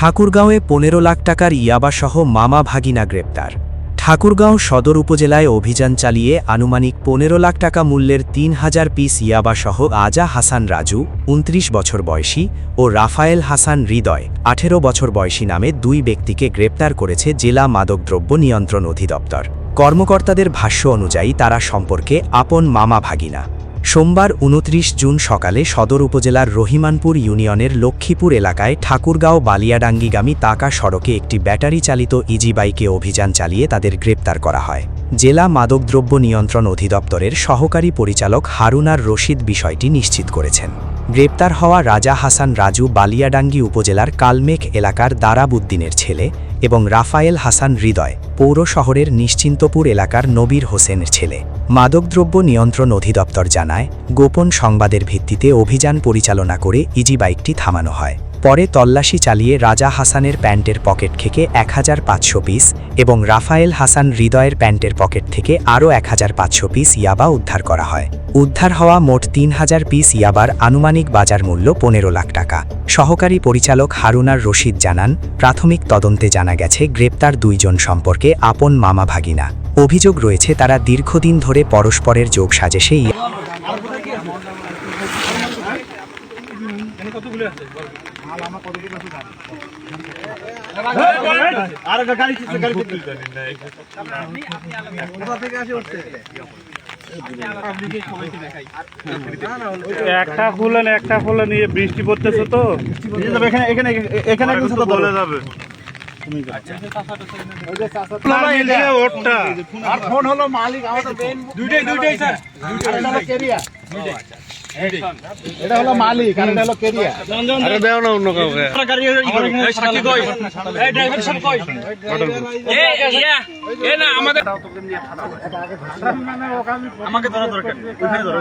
ঠাকুরগাঁওয়ে ১৫ লাখ টাকার ইয়াবাসহ মামা ভাগিনা গ্রেপ্তার। ঠাকুরগাঁও সদর উপজেলায় অভিযান চালিয়ে আনুমানিক ১৫ লাখ টাকা মূল্যের ৩,০০০ পিস ইয়াবাসহ আজা হাসান রাজু ২৯ বছর বয়সী ও রাফায়েল হাসান হৃদয় ১৮ বছর বয়সী নামে দুই ব্যক্তিকে গ্রেপ্তার করেছে জেলা মাদকদ্রব্য নিয়ন্ত্রণ অধিদপ্তর। কর্মকর্তাদের ভাষ্য অনুযায়ী তারা সম্পর্কে আপন মামা ভাগিনা। সোমবার ২৯ জুন সকালে সদর উপজেলার রহিমানপুর ইউনিয়নের লক্ষ্মীপুর এলাকায় ঠাকুরগাঁও বালিয়াডাঙ্গিগামী তাকা সড়কে একটি ব্যাটারি চালিত ইজি বাইকে অভিযান চালিয়ে তাদের গ্রেপ্তার করা হয়। জেলা মাদকদ্রব্য নিয়ন্ত্রণ অধিদপ্তরের সহকারী পরিচালক হারুনার রশিদ বিষয়টি নিশ্চিত করেছেন। গ্রেপ্তার হওয়া রাজা হাসান রাজু বালিয়াডাঙ্গি উপজেলার কালমেঘ এলাকার দারাবুদ্দিনের ছেলে এবং রাফায়েল হাসান হৃদয় পৌর শহরের নিশ্চিন্তপুর এলাকার নবীর হোসেনের ছেলে। মাদকদ্রব্য নিয়ন্ত্রণ অধিদপ্তর জানায়, গোপন সংবাদের ভিত্তিতে অভিযান পরিচালনা করে ইজি বাইকটি থামানো হয়। পরে তল্লাশি চালিয়ে রাজা হাসানের প্যান্টের পকেট থেকে ১৫০০ পিস এবং রাফায়েল হাসান হৃদয়ের প্যান্টের পকেট থেকে আরও ১৫০০ পিস ইয়াবা উদ্ধার করা হয়। উদ্ধার হওয়া মোট ৩,০০০ পিস ইয়াবার আনুমানিক বাজার মূল্য ১৫ লাখ টাকা। সহকারী পরিচালক হারুনার রশিদ জানান, প্রাথমিক তদন্তে জানা গেছে গ্রেপ্তার দুইজন সম্পর্কে আপন মামা ভাগিনা। অভিযোগ রয়েছে তারা দীর্ঘদিন ধরে পরস্পরের যোগসাজশে একটা খুলে নিয়ে বৃষ্টি পড়তেছে তো এখানে বলে যাবে। ফোন হলো মালিক দুইটাই স্যার, এটা হলো মালিক আর এটা হলো কেরিয়া। আরে দাও না অন্য কাউকে। সাক্ষী কই? এই ড্রাইভার সাহেব কই? এই না আমাদের আমাকে ধরা দরকার। ওখানে ধরো